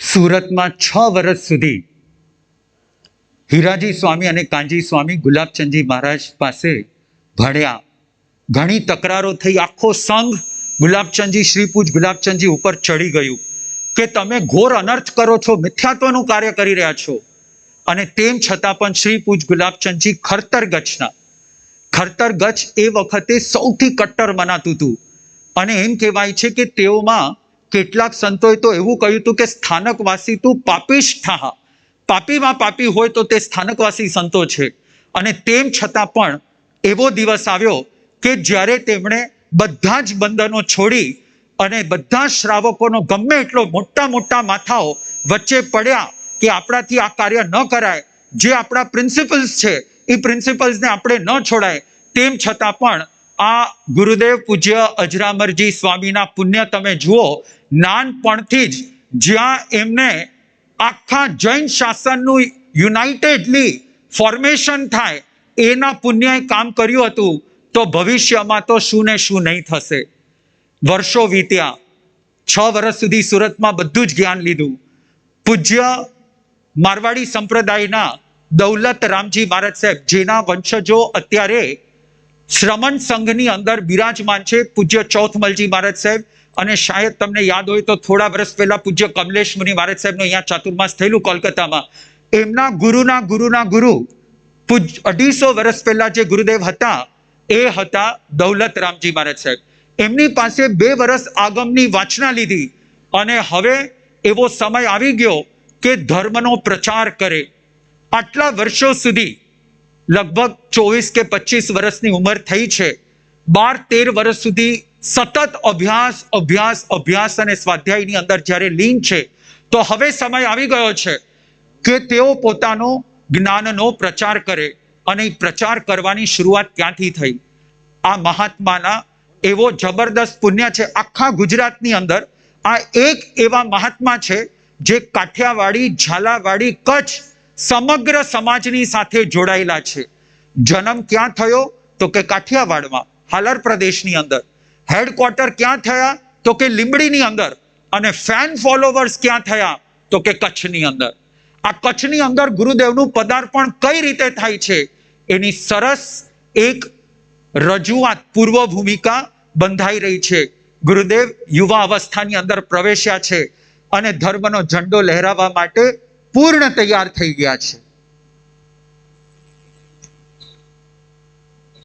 સુરતમાં 6 વર્ષ સુધી હીરાજી સ્વામી અને કાંજી સ્વામી ગુલાબચંદજી મહારાજ પાસે ભણ્યા. ઘણી તકરારો થઈ. આખો સંઘ ગુલાબચંદજી શ્રીપૂજ ગુલાબચંદજી ઉપર ચડી ગયું કે તમે ઘોર અનર્થ કરો છો, મિથ્યાત્વનું કાર્ય કરી રહ્યા છો. અને તેમ છતાં પણ શ્રીપૂજ ગુલાબચંદજી ખરતર ગચ્છ એ વખતે સૌથી કટ્ટર મનાતું હતું. અને એમ કહેવાય છે કે તેઓમાં કેટલાક સંતોએ તો એવું કહ્યું હતું કે સ્થાનકવાસી તું પાપીશ થા, પાપીમાં પાપી હોય તો તે સ્થાનકવાસી સંતો છે. અને તેમ છતાં પણ એવો દિવસ આવ્યો કે જ્યારે તેમણે બધા જ બંધનો છોડી અને બધા શ્રાવકોનો ગમે એટલો મોટા માથાઓ વચ્ચે પડ્યા કે આપણાથી આ કાર્ય ન કરાય, જે આપણા પ્રિન્સિપલ્સ છે એ પ્રિન્સિપલ્સને આપણે ન છોડાય. તેમ છતાં પણ આ ગુરુદેવ પૂજ્ય અજરામરજી સ્વામીના પુણ્ય તમે જુઓ. નાનપણથી જ જ્યાં એમને આખા જૈન શાસનનું યુનાઇટેડલી ફોર્મેશન થાય એના પુણ્યએ કામ કર્યું હતું. તો ભવિષ્યમાં તો શું ને શું નહીં થશે. વર્ષો વીત્યા. 6 વર્ષ સુધી સુરતમાં બધું જ જ્ઞાન લીધું. પૂજ્ય મારવાડી સંપ્રદાયના દૌલત રામજી મહારાજ સાહેબ, જેના વંશજો અત્યારે શ્રમણ સંઘની અંદર બિરાજમાન છે, પૂજ્ય ચૌથમલજી મહારાજ સાહેબ. અને શાયદ તમને યાદ હોય તો થોડા વર્ષ પહેલા પૂજ્ય કમલેશ મુનિ મહારાજ સાહેબનું અહીંયા ચાતુર્માસ થયેલું કોલકાતામાં. એમના ગુરુના ગુરુ 250 વર્ષ પહેલા જે ગુરુદેવ હતા એ હતા દૌલત રામજી મહારાજ સાહેબ. એમની પાસે 2 વર્ષ આગમની વાંચના લીધી અને હવે એવો સમય આવી ગયો કે ધર્મનો પ્રચાર કરે. આટલા વર્ષો સુધી લગભગ 24 કે 25 વર્ષની ઉંમર થઈ છે. 12-13 વર્ષ સુધી સતત અભ્યાસ અને સ્વાધ્યાયની અંદર જ્યારે લીન છે, તો હવે સમય આવી ગયો છે કે તેઓ પોતાનો જ્ઞાનનો પ્રચાર કરે. અને પ્રચાર કરવાની શરૂઆત ક્યાંથી થઈ? આ મહાત્માના એવો જબરદસ્ત પુણ્ય છે. આખા ગુજરાતની અંદર આ એક એવા મહાત્મા છે જે કાઠિયાવાડી, ઝાલાવાડી, કચ્છ સમગ્ર સમાજની સાથે જોડાયેલા છે. જન્મ ક્યાં થયો? તો કે કાઠિયાવાડમાં, હાલર પ્રદેશની અંદર. હેડક્વાર્ટર ક્યાં થયા? તો કે લીંબડીની અંદર. અને ફેન ફોલોવર્સ ક્યાં થયા? તો કે કચ્છની અંદર. આ કચ્છની અંદર ગુરુદેવનું પદાર્પણ કઈ રીતે થાય છે એની સરસ એક રજૂઆત, પૂર્વ ભૂમિકા બંધાઈ રહી છે. ગુરુદેવ યુવા અવસ્થાની અંદર પ્રવેશ્યા છે અને ધર્મનો ઝંડો લહેરાવવા માટે પૂર્ણ તૈયાર થઈ ગયા છે.